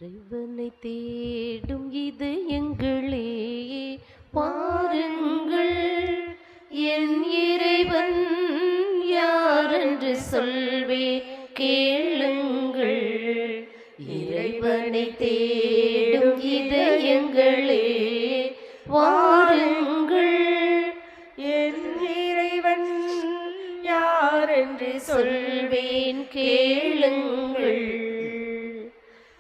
இறைவனை தேடும் இதயங்களே பாருங்கள், என் இறைவன் யாரென்று சொல்வே கேளுங்கள். இறைவனை தேடும் இதயங்களே வாருங்கள், என் இறைவன் யாரென்று சொல்வேன் கேளுங்கள்.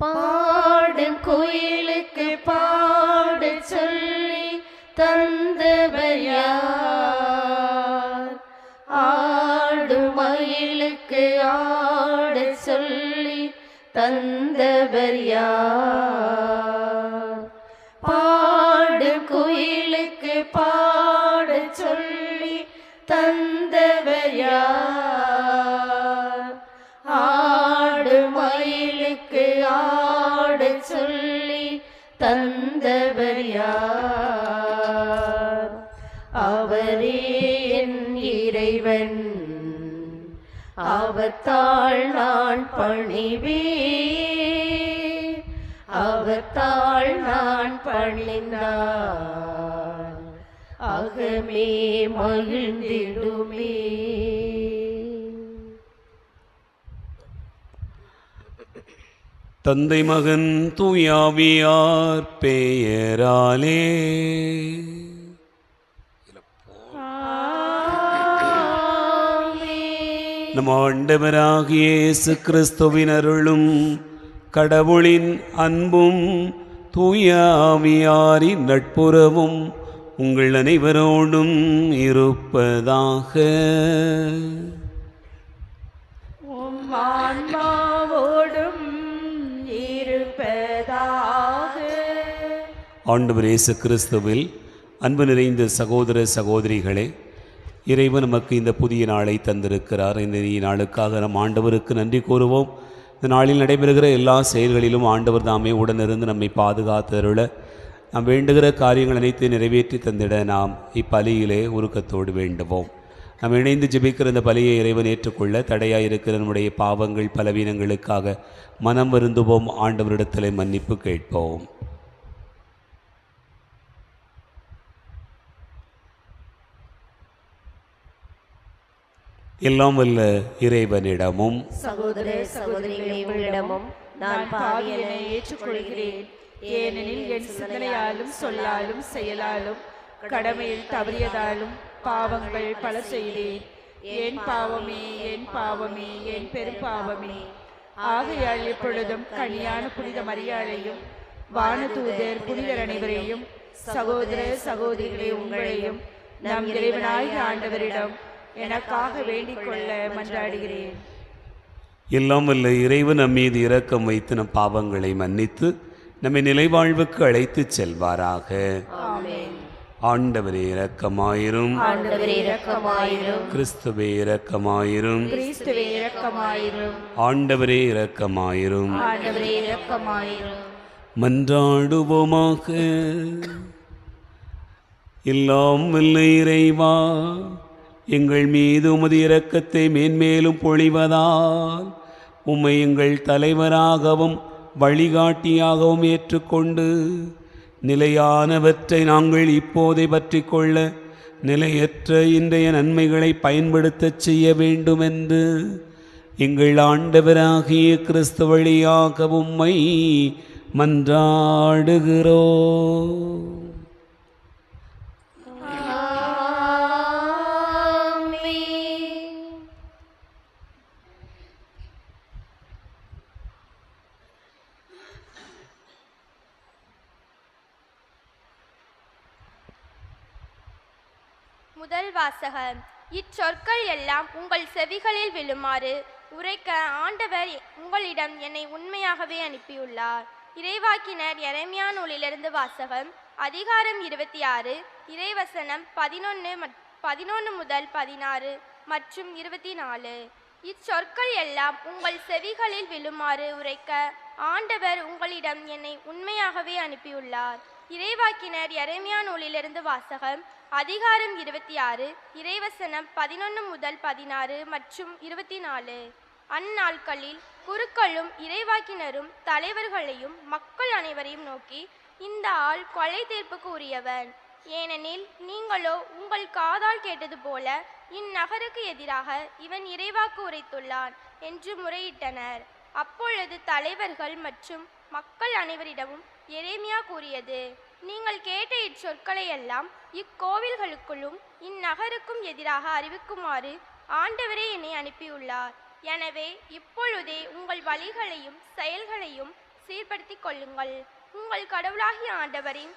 பாடும் கோயிலுக்கு பாட சொல்லி தந்தவர் யார்? ஆடும் மயிலுக்கு ஆட சொல்லி தந்தவர் யார்? பாடும் கோயிலுக்கு பாட சொல்லி தந்தவர் யார்? ஆடும் மயிலுக்கு ஆட சொல்லி தந்தவர் யார்? அவரே என் இறைவன், அவர்தாள் நான் பணிவேன். அவர்தாள் நான் பணிந்தால் அகமே மகிழ்ந்திடுமே. தந்தை மகன் தூயாவியார் பெயராலே நம் ஆண்டவராகிய இயேசு கிறிஸ்துவின் அருளும் கடவுளின் அன்பும் தூயாவியாரின் நட்புறவும் உங்கள் அனைவரோடும் இருப்பதாக. ஆண்டவர் இயேசு கிறிஸ்துவில் அன்பு நிறைந்த சகோதர சகோதரிகளே, இறைவன் நமக்கு இந்த புதிய நாளை தந்திருக்கிறார். இந்த நாளுக்காக நம் ஆண்டவருக்கு நன்றி கூறுவோம். இந்த நாளில் நடைபெறுகிற எல்லா செயல்களிலும் ஆண்டவர் தாமே உடனிருந்து நம்மை பாதுகாத்தருள, நாம் வேண்டுகிற காரியங்கள் அனைத்து நிறைவேற்றி தந்திட நாம் இப்பலியிலே உருக்கத்தோடு வேண்டுவோம். நாம் இணைந்து ஜெபிக்கிற இந்த பலியை இறைவன் ஏற்றுக்கொள்ள தடையாக இருக்கிற நம்முடைய பாவங்கள் பலவீனங்களுக்காக மனம் வருந்துவோம். ஆண்டவரிடத்திலே மன்னிப்பு கேட்போம். எல்லாம் வல்ல இறைவனிடமும் சகோதர சகோதரிகளிடமும் நான் பாவியனை ஏற்றுக்கொள்கிறேன். ஏனெனில் என் சிந்தனையாலும் சொல்லாலும் செயலாலும் கடமையில் தவறியதாலும் பாவங்கள் பல செய்தேன். என் பாவமே, என் பாவமே, என் பெரும்பாவமே. ஆகையால் எப்பொழுதும் கன்னியான புனித மரியாளையும் வானதூதர் புனிதர் அனைவரையும் சகோதர சகோதரிகளே உங்களையும் நம் இறைவனாகிய ஆண்டவரிடம் எனக்காக வேண்டிக் கொள்ள மன்றாடுகிறேன். எல்லாம் வல்ல இறைவன் நம் மீது இரக்கம் வைத்து நம் பாவங்களை மன்னித்து நம்மை நிலைவாழ்வுக்கு அழைத்து செல்வாராக. ஆண்டவரே இரக்கமாயிரும். கிறிஸ்துவே இரக்கமாயிரும். ஆண்டவரே இரக்கமாயிரும். மன்றாடுவோமாக. எல்லாம் வல்ல இறைவா, எங்கள் மீது உமது இரக்கத்தை மேன்மேலும் பொழிவதால் உம்மை எங்கள் தலைவராகவும் வழிகாட்டியாகவும் ஏற்றுக்கொண்டு நிலையானவற்றை நாங்கள் இப்போதை பற்றி கொள்ள நிலையற்ற இன்றைய நன்மைகளை பயன்படுத்தச் செய்ய வேண்டுமென்று எங்கள் ஆண்டவராகிய கிறிஸ்து வழியாக உம்மை மன்றாடுகிறோம். முதல் வாசகம். இச்சொற்கள் எல்லாம் உங்கள் செவிகளில் விழுமாறு உரைக்க ஆண்டவர் உங்களிடம் என்னை உண்மையாகவே அனுப்பியுள்ளார். இறைவாக்கினர் எரேமியா நூலிலிருந்து வாசகம். அதிகாரம் 26, இறைவசனம் 11 முதல் 16 மற்றும் 24. இச்சொற்கள் எல்லாம் உங்கள் செவிகளில் விழுமாறு உரைக்க ஆண்டவர் உங்களிடம் என்னை உண்மையாகவே அனுப்பியுள்ளார். இறைவாக்கினர் எரேமியா நூலிலிருந்து வாசகம். அதிகாரம் 26, இறைவசனம் 11 முதல் 16 மற்றும் 24. அந்நாட்களில் குருக்களும் இறைவாக்கினரும் தலைவர்களையும் மக்கள் அனைவரையும் நோக்கி, இந்த ஆள் கொலை தீர்ப்புக்கு உரியவன். ஏனெனில் நீங்களோ உங்கள் காதால் கேட்டது போல இந்நகருக்கு எதிராக இவன் இறைவாக்கு உரைத்துள்ளான் என்று முறையிட்டனர். அப்பொழுது தலைவர்கள் மற்றும் மக்கள் அனைவரிடமும் எரேமியா கூறியது, நீங்கள் கேட்ட இச்சொற்களை எல்லாம் இக்கோவில்களுக்குள்ளும் இந்நகருக்கும் எதிராக அறிவிக்குமாறு ஆண்டவரே என்னை அனுப்பியுள்ளார். எனவே இப்பொழுதே உங்கள் வழிகளையும் செயல்களையும் சீர்படுத்திக் கொள்ளுங்கள். உங்கள் கடவுளாகிய ஆண்டவரின்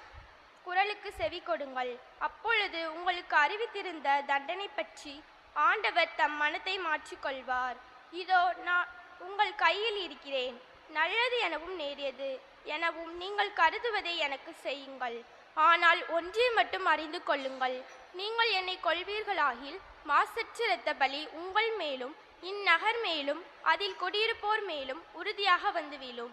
குரலுக்கு செவி கொடுங்கள். அப்பொழுது உங்களுக்கு அறிவித்திருந்த தண்டனை பற்றி ஆண்டவர் தம் மனத்தை மாற்றிக்கொள்வார். இதோ நான் உங்கள் கையில் இருக்கிறேன். நல்லது எனவும் நேரியது எனவும் நீங்கள் கருதுவதை எனக்கு செய்யுங்கள். ஆனால் ஒன்றை மட்டும் அறிந்து கொள்ளுங்கள், நீங்கள் என்னை கொள்வீர்களாகில் மாசற்ற இரத்த பலி உங்கள் மேலும் இந்நகர் மேலும் அதில் குடியிருப்போர் மேலும் உறுதியாக வந்து வீழும்.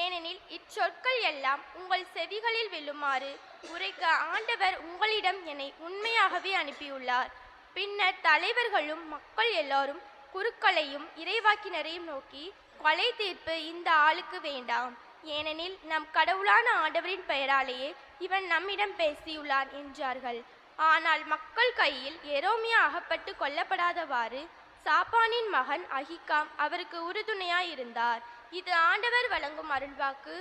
ஏனெனில் இச்சொற்கள் எல்லாம் உங்கள் செவிகளில் விழுமாறு உரைக்க ஆண்டவர் உங்களிடம் என்னை உண்மையாகவே அனுப்பியுள்ளார். பின்னர் தலைவர்களும் மக்கள் எல்லாரும் குருக்களையும் இறைவாக்கினரையும் நோக்கி, கொலை தீர்ப்பு இந்த ஆளுக்கு வேண்டாம், ஏனெனில் நம் கடவுளான ஆண்டவரின் பெயராலேயே இவன் நம்மிடம் பேசியுள்ளான் என்றார்கள். ஆனால் மக்கள் கையில் எரேமியா அகப்பட்டு கொல்லப்படாதவாறு சாப்பானின் மகன் அகிகாம் அவருக்கு உறுதுணையாயிருந்தார். இது ஆண்டவர் வழங்கும் அருள்வாக்கு.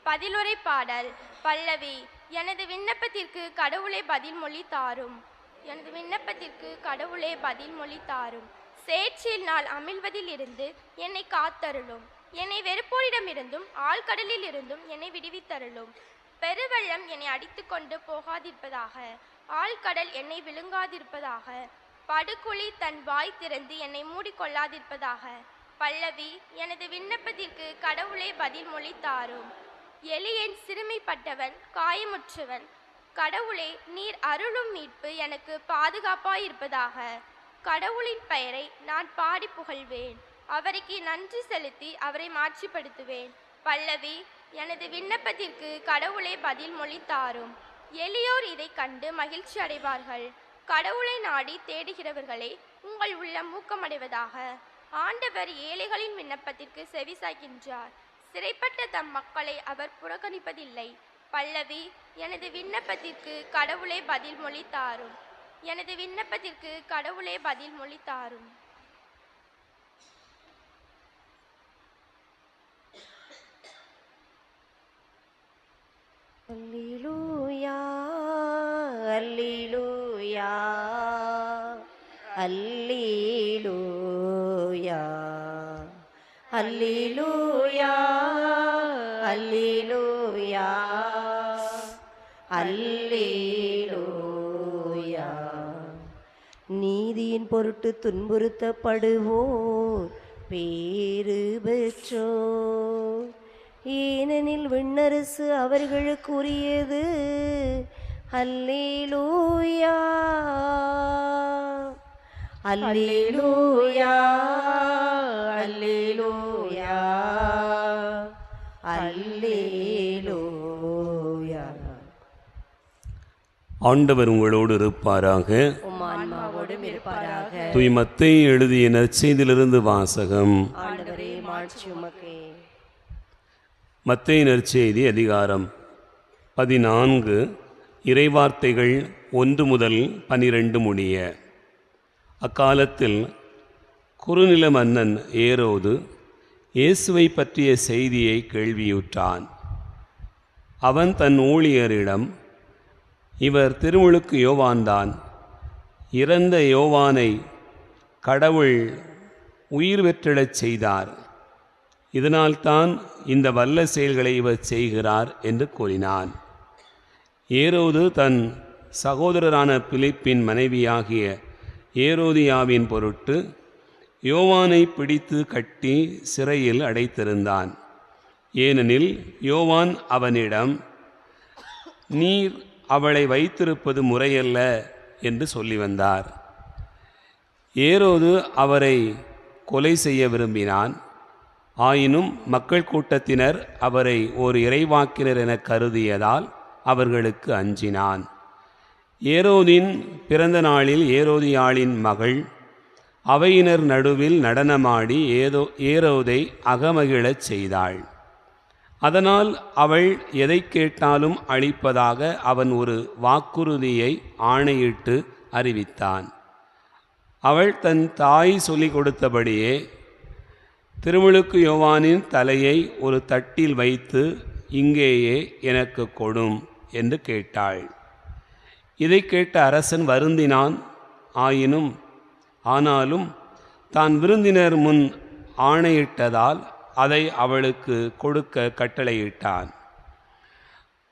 பதிலுரை பாடல். பல்லவி. எனது விண்ணப்பத்திற்கு கடவுளே பதில்மொழி தாரும். எனது விண்ணப்பத்திற்கு கடவுளே பதில்மொழி தாரும். சேற்றில் நாள் அமிழ்வதில் இருந்து என்னை காத்தருளும். என்னை வெறுப்போரிடமிருந்தும் ஆழ்கடலில் இருந்தும் என்னை விடுவித்தருளும். பெருவெள்ளம் என்னை அடித்து கொண்டு போகாதிருப்பதாக. ஆழ்கடல் என்னை விழுங்காதிருப்பதாக. படுகுழி தன் வாய் திறந்து என்னை மூடிக்கொள்ளாதிருப்பதாக. பல்லவி. எனது விண்ணப்பத்திற்கு கடவுளே பதில்மொழி தாரும். எளியேன் சிறுமைப்பட்டவன் காயமுற்றவன். கடவுளே, நீர் அருளும் மீட்பு எனக்கு பாதுகாப்பாயிருப்பதாக. கடவுளின் பெயரை நான் பாடி புகழ்வேன். அவருக்கு நன்றி செலுத்தி அவரை மாட்சிப்படுத்துவேன். பல்லவி. எனது விண்ணப்பத்திற்கு கடவுளே பதில்மொழி தாரும். எளியோர் இதை கண்டு மகிழ்ச்சி அடைவார்கள். கடவுளை நாடி தேடுகிறவர்களே, உங்கள் உள்ளம் ஊக்கமடைவதாக. ஆண்டவர் ஏழைகளின் விண்ணப்பத்திற்கு செவிசாய்க்கின்றார். சிறைப்பட்ட தம் மக்களை அவர் புறக்கணிப்பதில்லை. பல்லவி. எனது விண்ணப்பத்திற்கு கடவுளே பதில்மொழி தாரும். எனது விண்ணப்பத்திற்கு கடவுளே பதில்மொழி தாரும். அல்லேலூயா அல்லேலூயா அல்லேலூயா அல்லேலூயா அல்லேலூயா அல்லேலூயா. நீதியின் பொருட்டு துன்புறுத்தப்படுவோர் பேறு பெற்றோர், ஏனெனில் விண்ணரசு அவர்களுக்குரியது. அல்லேலூயா அல்லேலூயா அல்லேலூயா அல்லேலூயா. ஆண்டவர் உங்களோடு இருப்பாராக. உம் ஆன்மாவோடும் இருப்பாராக. தூய் மத்தேயு எழுதிய நற்செய்தியிலிருந்து வாசகம். ஆண்டவரே, மாட்சி உமக்கே. மத்தேயு நற்செய்தி அதிகாரம் 14 இறைவார்த்தைகள் 1 முதல் 12 முடிய. அக்காலத்தில் குறுநில மன்னன் ஏரோது இயேசுவை பற்றிய செய்தியை கேள்வியுற்றான். அவன் தன் ஊழியரிடம், இவர் திருமுழுக்கு யோவான்தான். இறந்த யோவானை கடவுள் உயிர் பெற்றெழச் செய்தார். இதனால்தான் இந்த வல்ல செயல்களை இவர் செய்கிறார் என்று கூறினான். ஏரோது தன் சகோதரரான பிலிப்பின் மனைவியாகிய ஏரோதியாவின் பொருட்டு யோவானை பிடித்து கட்டி சிறையில் அடைத்திருந்தான். ஏனெனில் யோவான் அவனிடம், நீர் அவளை வைத்திருப்பது முறையல்ல என்று சொல்லி வந்தார். ஏரோது அவரை கொலை செய்ய விரும்பினான். ஆயினும் மக்கள் கூட்டத்தினர் அவரை ஒரு இறைவாக்கினர் என கருதியதால் அவர்களுக்கு அஞ்சினான். ஏரோதின் பிறந்த நாளில் ஏரோதியாளின் மகள் அவையினர் நடுவில் நடனமாடி ஏரோதை அகமகிழச் செய்தாள். அதனால் அவள் எதை கேட்டாலும் அளிப்பதாக அவன் ஒரு வாக்குறுதியை ஆணையிட்டு அறிவித்தான். அவள் தன் தாய் சொல்லிக் கொடுத்தபடியே திருமுழுக்கு யோவானின் தலையை ஒரு தட்டில் வைத்து இங்கேயே எனக்கு கொடும் என்று கேட்டாள். இதை கேட்ட அரசன் வருந்தினான். ஆனாலும் தான் விருந்தினர் முன் ஆணையிட்டதால் அதை அவளுக்கு கொடுக்க கட்டளையிட்டான்.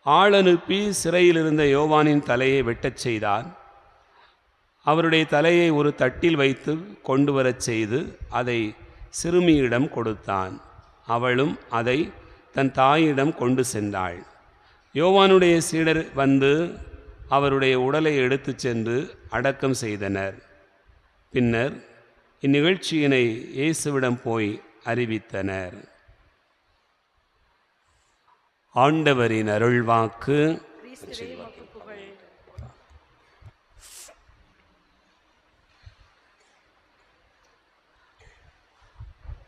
ஆள் அனுப்பி சிறையில் இருந்த யோவானின் தலையை வெட்டச் செய்தான். அவருடைய தலையை ஒரு தட்டில் வைத்து கொண்டு வரச் செய்து அதை சிறுமியிடம் கொடுத்தான். அவளும் அதை தன் தாயிடம் கொண்டு சென்றாள். யோவானுடைய சீடர் வந்து அவருடைய உடலை எடுத்துச் சென்று அடக்கம் செய்தனர். பின்னர் இந்நிகழ்ச்சியினை இயேசுவிடம் போய் அறிவித்தனர். ஆண்டவரின் அருள்வாக்கு.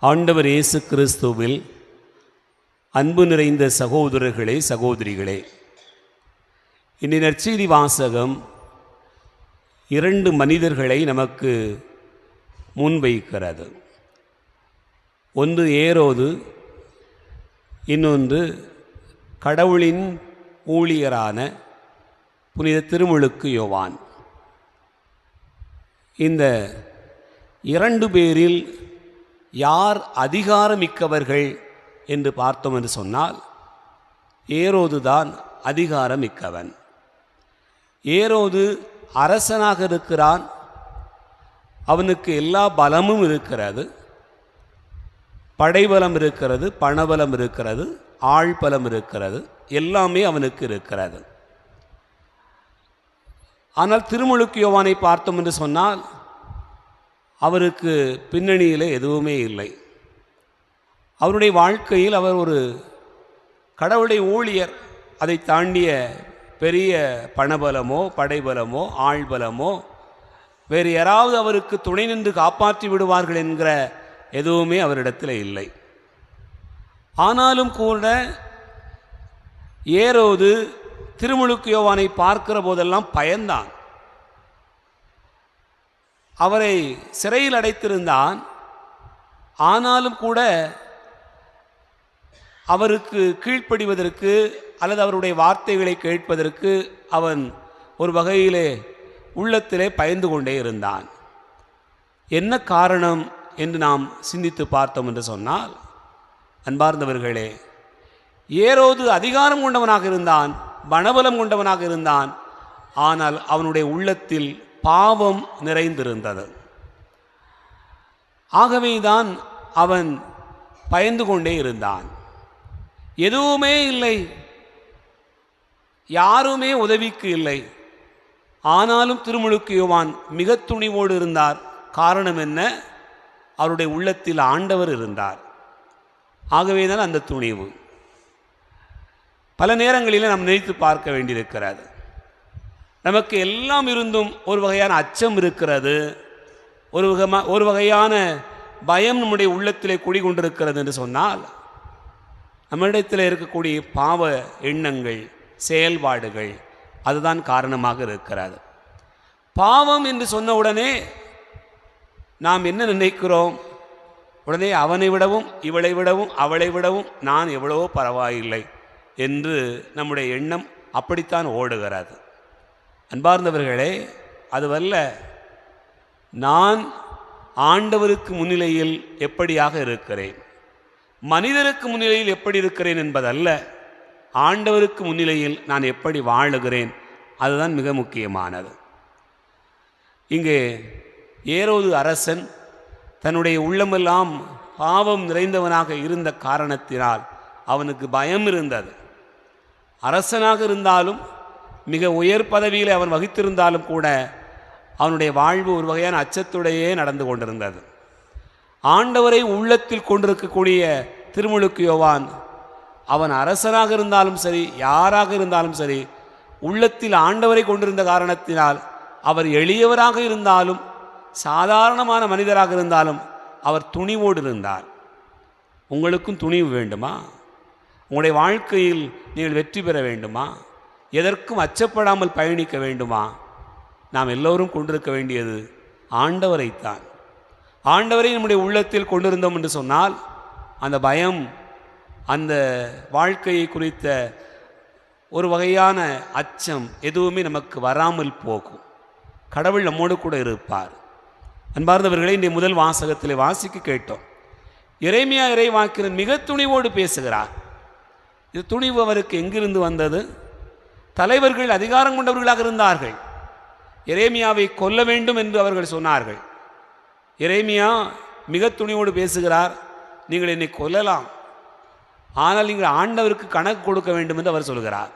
ஆண்டவர் இயேசு கிறிஸ்துவில் அன்பு நிறைந்த சகோதரர்களே, சகோதரிகளே, இன்றைய நற்செய்தி வாசகம் 2 மனிதர்களை நமக்கு முன்வைக்கிறது. ஒன்று ஏரோது, இன்னொன்று கடவுளின் ஊழியரான புனித திருமுழுக்கு யோவான். இந்த 2 பேரில் யார் அதிகாரமிக்கவர்கள் என்று பார்த்தோம் என்று சொன்னால் ஏரோது தான் அதிகாரமிக்கவன். ஏரோது அரசனாக இருக்கிறான். அவனுக்கு எல்லா பலமும் இருக்கிறது. படைபலம் இருக்கிறது, பணபலம் இருக்கிறது, ஆள்பலம் இருக்கிறது, எல்லாமே அவனுக்கு இருக்கிறது. ஆனால் திருமுழுக்கு யோவானை பார்த்தோம் என்று சொன்னால் அவருக்கு பின்னணியில் எதுவுமே இல்லை. அவருடைய வாழ்க்கையில் அவர் ஒரு கடவுளுடைய ஊழியர். அதை தாண்டிய பெரிய பணபலமோ படைபலமோ ஆள்பலமோ வேறு யாராவது அவருக்கு துணை நின்று காப்பாற்றி விடுவார்கள் என்கிற எதுவுமே அவரிடத்தில் இல்லை. ஆனாலும் கூட ஏரோது திருமுழுக்கு யோவானை பார்க்கிற போதெல்லாம் பயந்தான். அவரை சிறையில் அடைத்திருந்தான். ஆனாலும் கூட அவருக்கு கீழ்ப்படிவதற்கு அல்லது அவருடைய வார்த்தைகளை கேட்பதற்கு அவன் ஒரு வகையிலே உள்ளத்திலே பயந்து கொண்டே இருந்தான். என்ன காரணம் என்று நாம் சிந்தித்து பார்த்தோம் என்று சொன்னால், அன்பார்ந்தவர்களே, ஏரோது அதிகாரம் கொண்டவனாக இருந்தான், பணபலம் கொண்டவனாக இருந்தான். ஆனால் அவனுடைய உள்ளத்தில் பாவம் நிறைந்திருந்தது. ஆகவேதான் அவன் பயந்து கொண்டே இருந்தான். எதுவுமே இல்லை, யாருமே உதவிக்கு இல்லை. ஆனாலும் திருமுழுக்கு யோவான் மிக துணிவோடு இருந்தார். காரணம் என்ன? அவருடைய உள்ளத்தில் ஆண்டவர் இருந்தார். ஆகவேதான் அந்த துணிவு. பல நேரங்களில் நாம் நினைத்து பார்க்க வேண்டியிருக்கிறது. நமக்கு எல்லாம் இருந்தும் ஒரு வகையான அச்சம் இருக்கிறது, ஒரு வகையான பயம் நம்முடைய உள்ளத்திலே குடிகொண்டிருக்கிறது என்று சொன்னால், நம்மிடத்தில் இருக்கக்கூடிய பாவ எண்ணங்கள், செயல்பாடுகள் அதுதான் காரணமாக இருக்கிறது. பாவம் என்று சொன்ன உடனே நாம் என்ன நினைக்கிறோம்? உடனே அவனை விடவும் இவளை விடவும் அவளை விடவும் நான் எவ்வளவோ பரவாயில்லை என்று நம்முடைய எண்ணம் அப்படித்தான் ஓடுகிறது. அன்பார்ந்தவர்களே, அதுவல்ல. நான் ஆண்டவருக்கு முன்னிலையில் எப்படியாக இருக்கிறேன், மனிதருக்கு முன்னிலையில் எப்படி இருக்கிறேன் என்பதல்ல, ஆண்டவருக்கு முன்னிலையில் நான் எப்படி வாழுகிறேன், அதுதான் மிக முக்கியமானது. இங்கே ஏரோது அரசன் தன்னுடைய உள்ளமெல்லாம் பாவம் நிறைந்தவனாக இருந்த காரணத்தினால் அவனுக்கு பயம் இருந்தது. அரசனாக இருந்தாலும், மிக உயர் பதவியில் அவன் வகித்திருந்தாலும் கூட அவனுடைய வாழ்வு ஒரு வகையான அச்சத்துடையே நடந்து கொண்டிருந்தது. ஆண்டவரை உள்ளத்தில் கொண்டிருக்கக்கூடிய திருமுழுக்கு யோவான், அவன் அரசனாக இருந்தாலும் சரி, யாராக இருந்தாலும் சரி, உள்ளத்தில் ஆண்டவரை கொண்டிருந்த காரணத்தினால் அவர் எளியவராக இருந்தாலும் சாதாரணமான மனிதராக இருந்தாலும் அவர் துணிவோடு இருந்தார். உங்களுக்கும் துணிவு வேண்டுமா? உங்களுடைய வாழ்க்கையில் நீங்கள் வெற்றி பெற வேண்டுமா? எதற்கும் அச்சப்படாமல் பயணிக்க வேண்டுமா? நாம் எல்லோரும் கொண்டிருக்க வேண்டியது ஆண்டவரைத்தான். ஆண்டவரை நம்முடைய உள்ளத்தில் கொண்டிருந்தோம் என்று சொன்னால் அந்த பயம், அந்த வாழ்க்கையை குறித்த ஒரு வகையான அச்சம் எதுவுமே நமக்கு வராமல் போகும். கடவுள் நம்மோடு கூட இருப்பார். அன்பார்ந்தவர்களை, இன்றைய முதல் வாசகத்தில் வாசிக்க கேட்டோம். எரேமியா இறைவாக்கினர் மிக துணிவோடு பேசுகிறார். இது துணிவு அவருக்கு எங்கிருந்து வந்தது? தலைவர்கள் அதிகாரம் கொண்டவர்களாக இருந்தார்கள். எரேமியாவை கொல்ல வேண்டும் என்று அவர்கள் சொன்னார்கள். எரேமியா மிக துணிவோடு பேசுகிறார். நீங்கள் என்னை கொல்லலாம், ஆனால் நீங்கள் ஆண்டவருக்கு கணக்கு கொடுக்க வேண்டும் என்று அவர் சொல்கிறார்.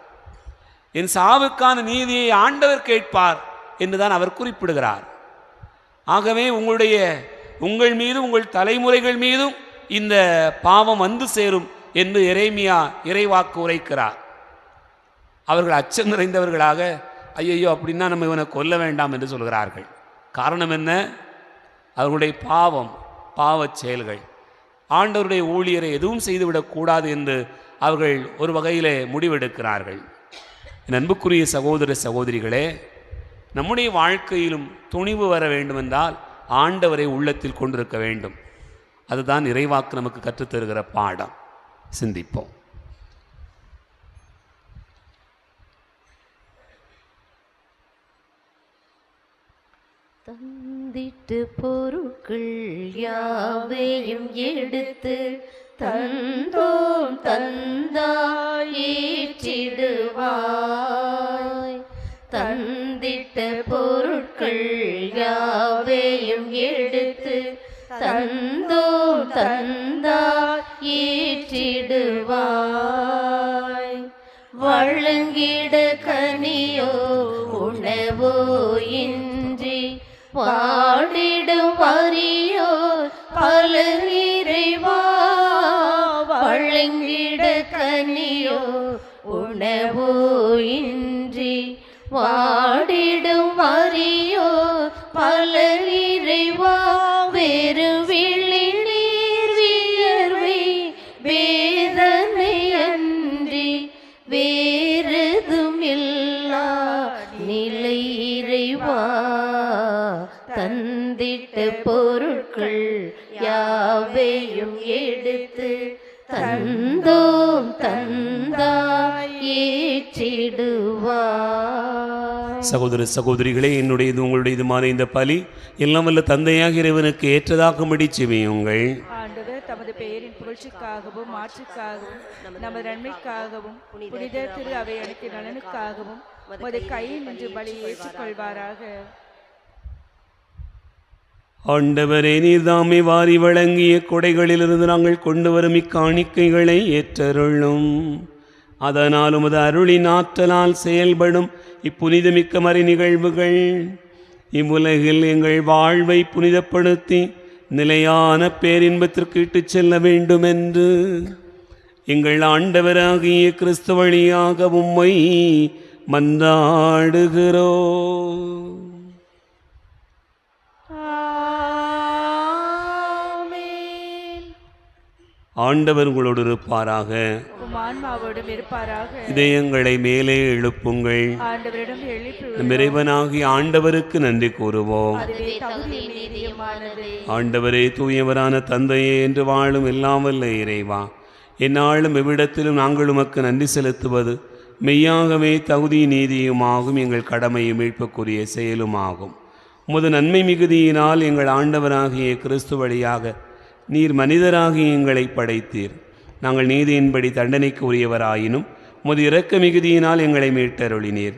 என் சாவுக்கான நீதியை ஆண்டவர் கேட்பார் என்றுதான் அவர் குறிப்பிடுகிறார். ஆகவே உங்கள் மீதும் உங்கள் தலைமுறைகள் மீதும் இந்த பாவம் வந்து சேரும் என்று எரேமியா இறைவாக்கு உரைக்கிறார். அவர்கள் அச்சம் நிறைந்தவர்களாக, ஐயையோ அப்படின்னா நம்ம இவனை கொல்ல வேண்டாம் என்று சொல்கிறார்கள். காரணம் என்ன? அவர்களுடைய பாவச் செயல்கள். ஆண்டவருடைய ஊழியரை எதுவும் செய்துவிடக்கூடாது என்று அவர்கள் ஒரு வகையிலே முடிவெடுக்கிறார்கள். என் அன்புக்குரிய சகோதர சகோதரிகளே, நம்முடைய வாழ்க்கையிலும் துணிவு வர வேண்டுமென்றால் ஆண்டவரை உள்ளத்தில் கொண்டிருக்க வேண்டும். அதுதான் இறைவாக்கு நமக்கு கற்றுத்தருகிற பாடம். சிந்திப்போம். தந்திட்டு பொருட்கள் யாவையும் எடுத்து தந்தோம் தந்தாய் ஏற்றிடுவாய். தந்திட்ட பொருட்கள் யாவையும் எடுத்து தந்தோம் தந்தாய் ஏற்றிடுவாய். வழங்கிட கனியோ உணவோ இன்றி பாடிடும் வரியோ பலர் இறைவா. வழங்கிட கனியோ உணவோ இன்றி வாடிடும் வரியோ பலர் இறைவா. வேறு விழி நீர் வியர்வை வேதனை அன்றி வேறெதும் இல்லா நிலை இறைவா. தந்திட்ட பொருட்கள் யாவையும் எடுத்து தந்தோம் தந்தாய் ஏற்றிடுவாய். சகோதர சகோதரிகளே, என்னுடையது உங்களுடையதுமான இந்த பலி எல்லாம் வல்ல தந்தையாக இறைவனுக்கு ஏற்றதாகும்படி செவியுங்கள். ஆண்டவர் தமது பெயரின் புகழ்ச்சிக்காகவும் மாற்றுக்காகவும் நமது நன்மைக்காகவும் புனித திரு அவை அனைத்து நலனுக்காகவும் உமது கையில் நின்று பலி ஏற்றுக்கொள்வாராக. ஆண்டவரே, நீர்தாமே வாரி வழங்கிய கொடைகளிலிருந்து நாங்கள் கொண்டு வரும் இக்காணிக்கைகளை ஏற்றருளும். அதனால் உமது அருளின் ஆற்றலால் செயல்படும் இப்புனிதமிக்க மறை நிகழ்வுகள் இவ்வுலகில் எங்கள் வாழ்வை புனிதப்படுத்தி நிலையான பேரின்பத்திற்கு இட்டுச் செல்ல வேண்டும் என்று எங்கள் ஆண்டவராகிய கிறிஸ்து வழியாக உம்மை மன்றாடுகிறோம். ஆண்டவர் உங்களோடு இருப்பாராக. ஆன்மாவோடும் இருப்பாராக. இதயங்களை மேலே எழுப்புங்கள். ஆண்டவரிடம் எழுப்பி இறைவனாகிய ஆண்டவருக்கு நன்றி கூறுவோம். அதுவே தகுதியும் நீதியுமானது. ஆண்டவரே, தூயவரான தந்தையே, என்று வாழும் எல்லாம் வல்ல இறைவா, எந்நாளும் எவ்விடத்திலும் நாங்கள் உமக்கு நன்றி செலுத்துவது மெய்யாகவே தகுதி நீதியுமாகும், எங்கள் கடமையும் மீட்புக்குரிய செயலுமாகும். உமது நன்மை மிகுதியினால் எங்கள் ஆண்டவராகிய கிறிஸ்து வழியாக நீர் மனிதராகி எங்களை படைத்தீர். நாங்கள் நீதியின்படி தண்டனைக்கு உரியவராயினும் உமது இரக்க மிகுதியினால் எங்களை மீட்டருளினீர்.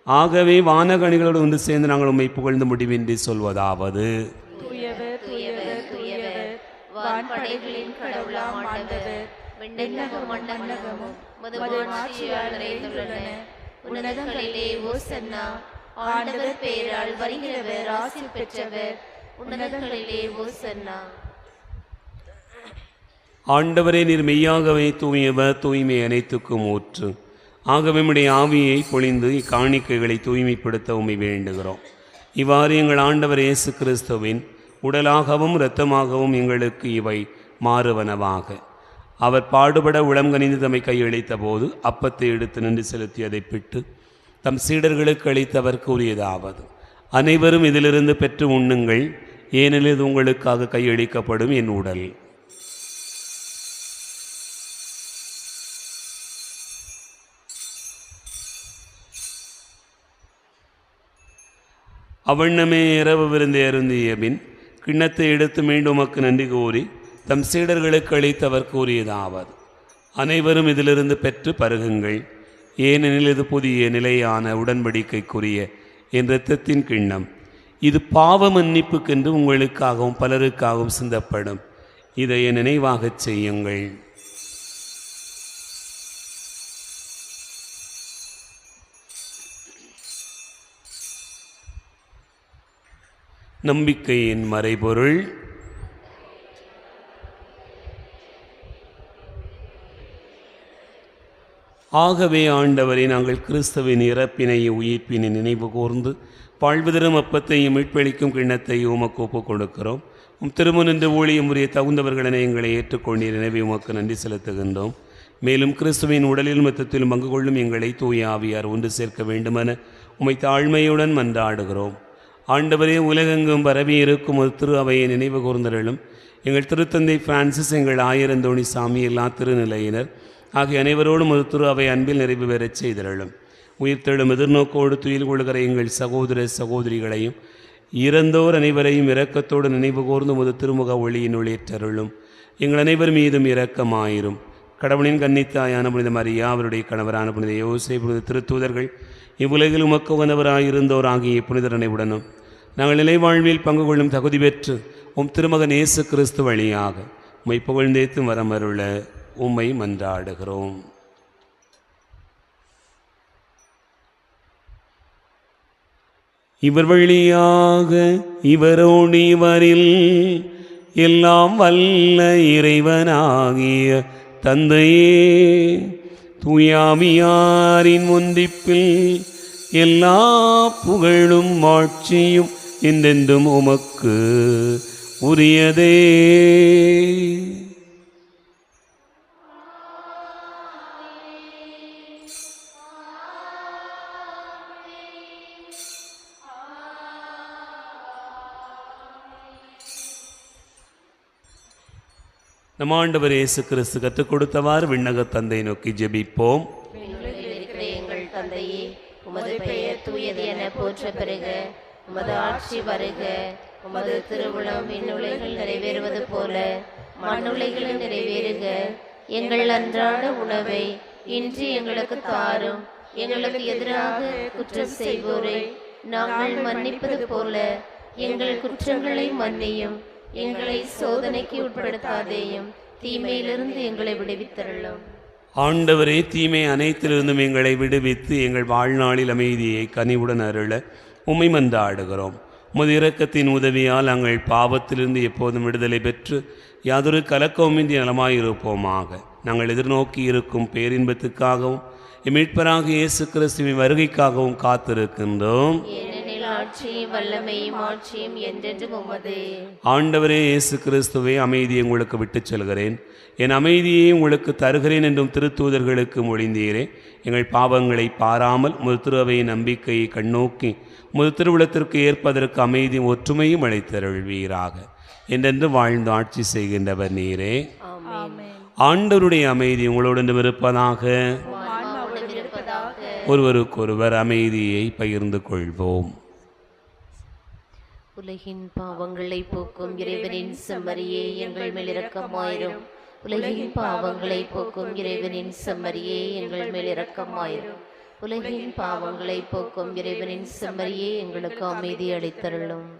ஆகவே வானகணிகளோடு ஒன்று சேர்ந்து நாங்கள் உம்மை புகழ்ந்து முடிவின்றி சொல்வதாவது: தூயவர் தூயவர் தூயவர், வான்படைகளின் கடவுளாம் ஆண்டவர், விண்ணகமும் மண்ணகமும் உமது மாட்சியால் நிறைந்துள்ளன. உன்னதங்களிலே ஓசன்னா. ஆண்டவர் பெயரால் வருகிறவர் ஆசி பெற்றவர். உன்னதங்களிலே ஓசன்னா. ஆண்டவரே, நீர் மெய்யாகவே தூயவர், தூய்மை அனைத்துக்கும் ஊற்று. ஆகவே உம்முடைய ஆவியை பொழிந்து இக்காணிக்கைகளை தூய்மைப்படுத்த உம்மை வேண்டுகிறோம். இவ்வாறு எங்கள் ஆண்டவர் இயேசு கிறிஸ்துவின் உடலாகவும் இரத்தமாகவும் எங்களுக்கு இவை மாறுவனவாக. அவர் பாடுபட உளம்கனிந்து தம்மை கையளித்த போது அப்பத்தை எடுத்து நின்று செலுத்தியதை பிட்டு தம் சீடர்களுக்கு அளித்தவர் கூறியதாவது: அனைவரும் இதிலிருந்து பெற்று உண்ணுங்கள், ஏனெனில் இது உங்களுக்காக கையளிக்கப்படும் என் உடல். அவ்வண்ணமே இரவு விருந்தை அருந்திய பின் கிண்ணத்தை எடுத்து மீண்டும் உமக்கு நன்றி கூறி தம் சீடர்களுக்கு அளித்தவர் கூறியதாவது: அனைவரும் இதிலிருந்து பெற்று பருகுங்கள், ஏனெனில் இது புதிய நிலையான உடன்படிக்கைக்குரிய என் இரத்தத்தின் கிண்ணம். இது பாவ மன்னிப்புக்கென்று உங்களுக்காகவும் பலருக்காகவும் சிந்தப்படும். இதை என் நினைவாகச் செய்யுங்கள். நம்பிக்கையின் மறைபொருள். ஆகவே ஆண்டவரை, நாங்கள் கிறிஸ்துவின் இறப்பினை உயிர்ப்பினை நினைவு கூர்ந்து வாழ்வு தரும் அப்பத்தையும் மீட்பளிக்கும் கிண்ணத்தையும் உமக்கு ஒப்புக் கொடுக்கிறோம். திருமுனின்று ஊழியம் உரிய தகுந்தவர்களென எங்களை ஏற்றுக்கொண்டீர். எனவே உமக்கு நன்றி செலுத்துகின்றோம். மேலும் கிறிஸ்துவின் உடலிலும் இரத்தத்திலும் பங்கு கொள்ளும் எங்களை தூய ஆவியார் ஒன்று சேர்க்க வேண்டுமென உம்மை தாழ்மையுடன் மன்றாடுகிறோம். ஆண்டவரே, உலகெங்கும் பரவி இருக்கும் ஒரு திரு அவையை நினைவு கூர்ந்தருளும். எங்கள் திருத்தந்தை பிரான்சிஸ், எங்கள் ஆயிரந்தோணி சாமி, எல்லா திருநிலையினர் ஆகிய அனைவரோடும் ஒரு திரு அவை அன்பில் நிறைவு பெறச் செய்தருளும். உயிர்த்தெழும் எதிர்நோக்கோடு துயில் கொள்கிற எங்கள் சகோதர சகோதரிகளையும் இறந்தோர் அனைவரையும் இரக்கத்தோடு நினைவு கூர்ந்து முது திருமுக ஒளியின் ஒளியேற்றருளும். எங்கள் அனைவர் மீதும் இரக்கமாயிரும். கடவுளின் கன்னித்தாயான புனித மரியா, அவருடைய கணவரான புனித யோசே, புனித திருத்தூதர்கள், இவ்வுலகில் உமக்கு உகந்தவராயிருந்தோர் ஆகிய புனிதர் அனைவுடனும் நாங்கள் நிலைவாழ்வில் பங்கு கொள்ளும் தகுதி பெற்று உம் திருமகன் இயேசு கிறிஸ்து வழியாக உம்மை புகழ்ந்தேத்து வரமருள உம்மை மன்றாடுகிறோம். இவர் வழியாக இவரோடு இவரில் எல்லாம் வல்ல இறைவனாகிய தந்தையே, தூயாவியாரின் ஒன்றிப்பில் எல்லா புகழும் ஆட்சியும் என்றென்றும் உமக்கு உரியதே. நம் ஆண்டவர் இயேசு கிறிஸ்து கற்றுக் கொடுத்தவாறு விண்ணக தந்தை நோக்கி ஜெபிப்போம். எங்கள் தந்தையே, உமது பெயர் தூயது என போற்ற பெறுக. உமது ஆட்சி வருக. உமது திருவுளம் விண்ணுலகில் நிறைவேறுவது போல மண்ணுலகிலும் நிறைவேறுக. எங்கள் அன்றாட உணவை இன்று எங்களுக்கு தாரும். எங்களுக்கு எதிராக குற்றம் செய்வோரை நாங்கள் மன்னிப்பது போல எங்கள் குற்றங்களை மன்னியும். எங்களை சோதனைக்கு உட்படுத்தாதேயும், தீமையிலிருந்து எங்களை விடுவித்தருளும். ஆண்டவரே, தீமை அனைத்திலிருந்தும் எங்களை விடுவித்து எங்கள் வாழ்நாளில் அமைதியை கனிவுடன் அருள உம்மை மன்றாடுகிறோம். உமது இரக்கத்தின் உதவியால் நாங்கள் பாவத்திலிருந்து எப்போதும் விடுதலை பெற்று யாதொரு கலக்கவுமின்றி நலமாயிருப்போமாக. நாங்கள் எதிர்நோக்கி இருக்கும் பேரின்பத்துக்காகவும் மீட்பராக இயேசு கிறிஸ்துவின் வருகைக்காகவும் காத்திருக்கின்றோம். ஆட்சியும் வல்லமையும் ஆட்சியும் என்றென்றும் உமதே. ஆண்டவரே இயேசு கிறிஸ்துவே, அமைதியை உங்களுக்கு விட்டுச் செல்கிறேன், என் அமைதியை உங்களுக்கு தருகிறேன் என்றும் திருத்தூதர்களுக்கு மொழிந்தீரே. எங்கள் பாவங்களை பாராமல் முது திருவையின் நம்பிக்கையை கண்ணோக்கி முது திருவிழத்திற்கு ஏற்பதற்கு அமைதியும் ஒற்றுமையும் அளித்தருள்வீராக. என்றென்று வாழ்ந்து ஆட்சி செய்கின்றவர் நீரே. ஆண்டவருடைய அமைதி உங்களோடு இருப்பதாக. ஒருவருக்கொருவர் அமைதியை பகிர்ந்து கொள்வோம். உலகின் பாவங்களை போக்கும் இறைவனின் செம்மறியே, எங்கள் மேல் இரக்கமாயிரும். உலகின் பாவங்களை போக்கும் இறைவனின் செம்மறியே, எங்கள் மேல் இரக்கமாயிரும். உலகின் பாவங்களை போக்கும் இறைவனின் செம்மறியே, எங்களுக்கு அமைதி அளித்தருளும்.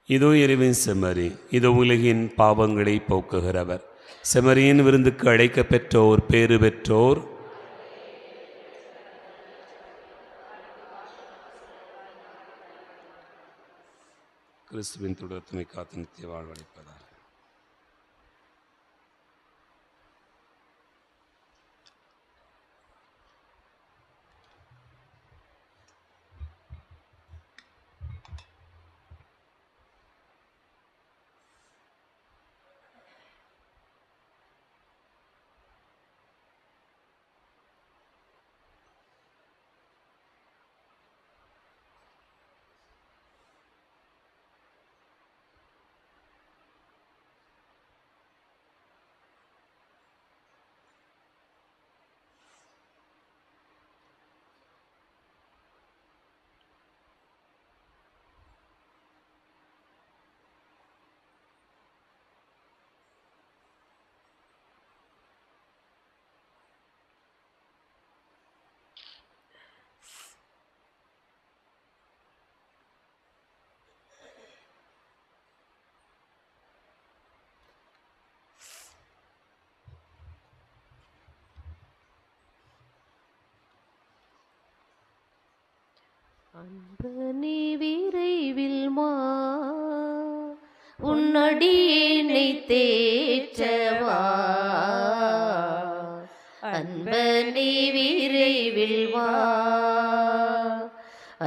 இதோ இறைவன் செம்மறி, இதோ உலகின் பாவங்களை போக்குகிறவர். செம்மறியின் விருந்துக்கு அழைக்க பெற்றோர் பேறு பெற்றோர். கிறிஸ்துவின் துடத்துமை காத்து நித்திய வாழ்வளிப்பதாக. அன்பனே விரைவில் வா, உன்னடியேனை தேற்றவா. அன்பனே விரைவில் வா,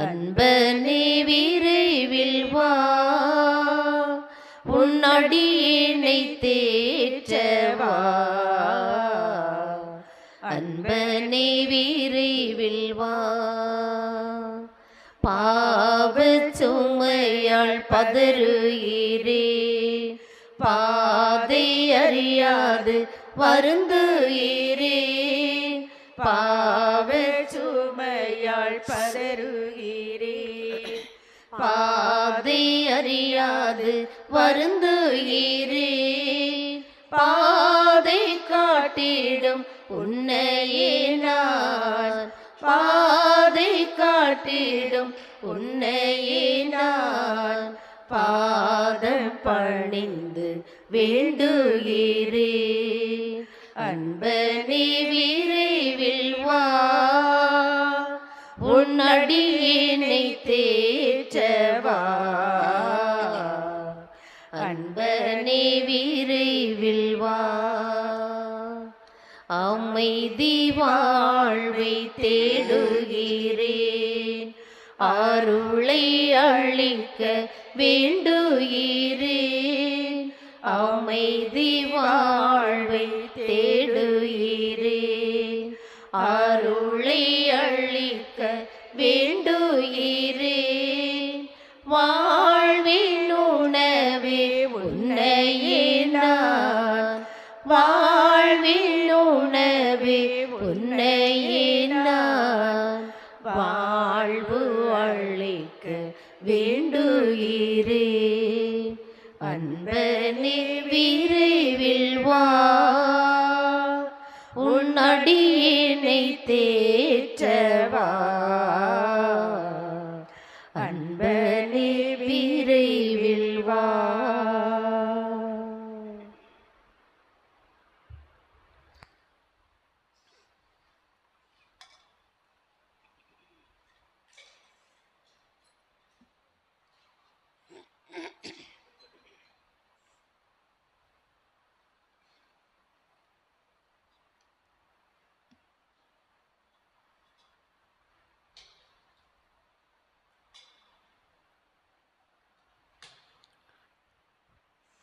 அன்பனே விரைவில் வா, உன்னடியேனை தேற்றவா. அன்பனே விரைவில் வா. பாவச் சுமையால் பதறுகிறேன், பாதை அறியாது வருந்துகிறேன். பாவச் சுமையால் பதறுகிறேன், பாதை அறியாது வருந்துகிறேன். பாதை காட்டிடும் உன்னையே நான், பாதை காட்டிடும் உன்னையே நான். பாதம் பணிந்து வேண்டுகிறேன், அன்பனே விரைவில் வா, உன்னடியேனை தேற்றவா. அன்பனே விரைவில் வா. அமைதி வாழ்வை தேடுகிறேன், அருளை அளிக்க வேண்டுகிறேன். அமைதி வாழ்வை தேடுகிறேன், அருளை அளிக்க வேண்டுகிறேன். வாழ்வின் உணவே உன்னையே நான், வாழ்வின் உணவே உன்னையே நான். வாழ்வு அளிக்க வேண்டுகிறேன், அன்பனே விரைவில் வா, உன் அடியேனை தேற்றவா. அன்பனே விரைவில் வா.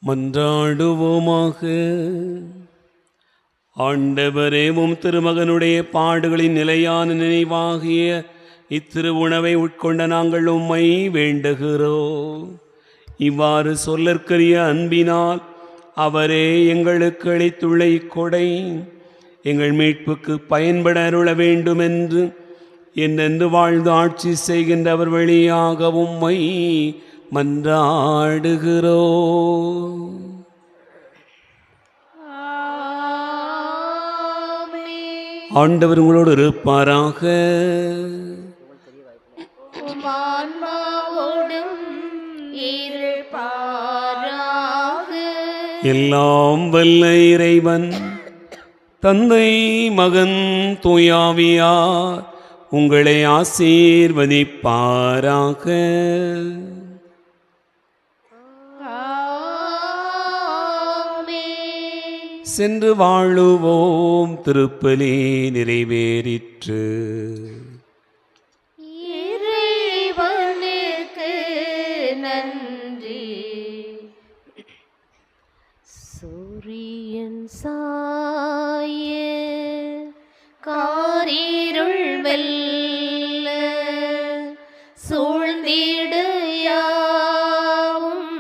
மன்றாடுவோமாக. ஆண்டவரே, உம் திருமகனுடைய பாடுகளின் நிலையான நினைவாகிய இத்திரு உணவை உட்கொண்ட நாங்கள் உம்மை வேண்டுகிறோம். இவ்வாறு சொல்லற்கரிய அன்பினால் அவரே எங்களுக்கு அளித்துள்ள இக்கொடை எங்கள் மீட்புக்கு பயன்பட அருள வேண்டுமென்று என்றென்று வாழ்ந்து ஆட்சி செய்கின்றவர் வழியாக உம்மை மன்றாடுகிறோம். ஆண்டவர் உங்களோடு இருப்பாராக. எல்லாம் வல்ல இறைவன் தந்தை மகன் தூயாவியார் உங்களை ஆசீர்வதிப்பாராக. சென்று வாழுவோம். திருப்பலி நிறைவேறிற்று. இறைவனுக்கு நன்றி. சூரியன் சாய காரிருள் வெல்ல சூழ்ந்திடு யாவும்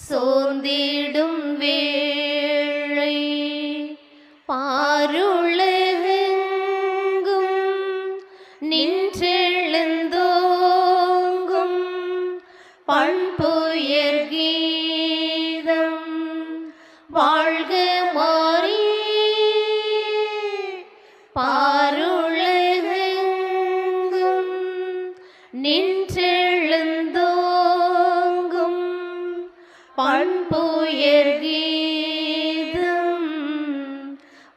சோர்ந்திடும் வேளை பாருலகெங்கும் நின்றெழுந்தோங்கும் பண்புயர் கீதம் வாழ்க மாறி பாருலகெங்கும் நின்றெழுந்தோங்கும் பண்புயர் கீதம்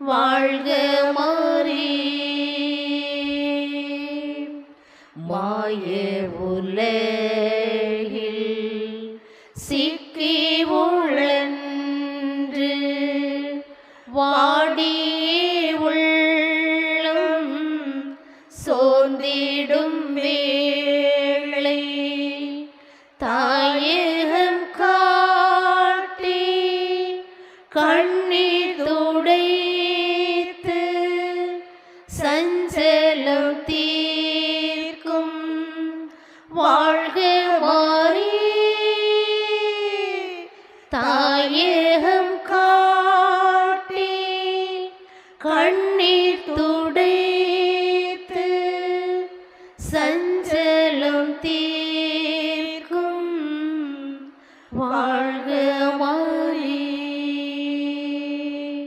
வாழ்க மாறி. மாய உலகில் சிக்கி உழன்று வாடியே உள்ளம் சோர்ந்திடும் வேளை தாயகம் காட்டி கண்ணீர் துடைத்து சஞ்சலம் தீர்க்கும் வாழ்க மாறி. தாயகம் காட்டி கண்ணீர் துடைத்து சஞ்சலம் தீர்க்கும் வாழ்க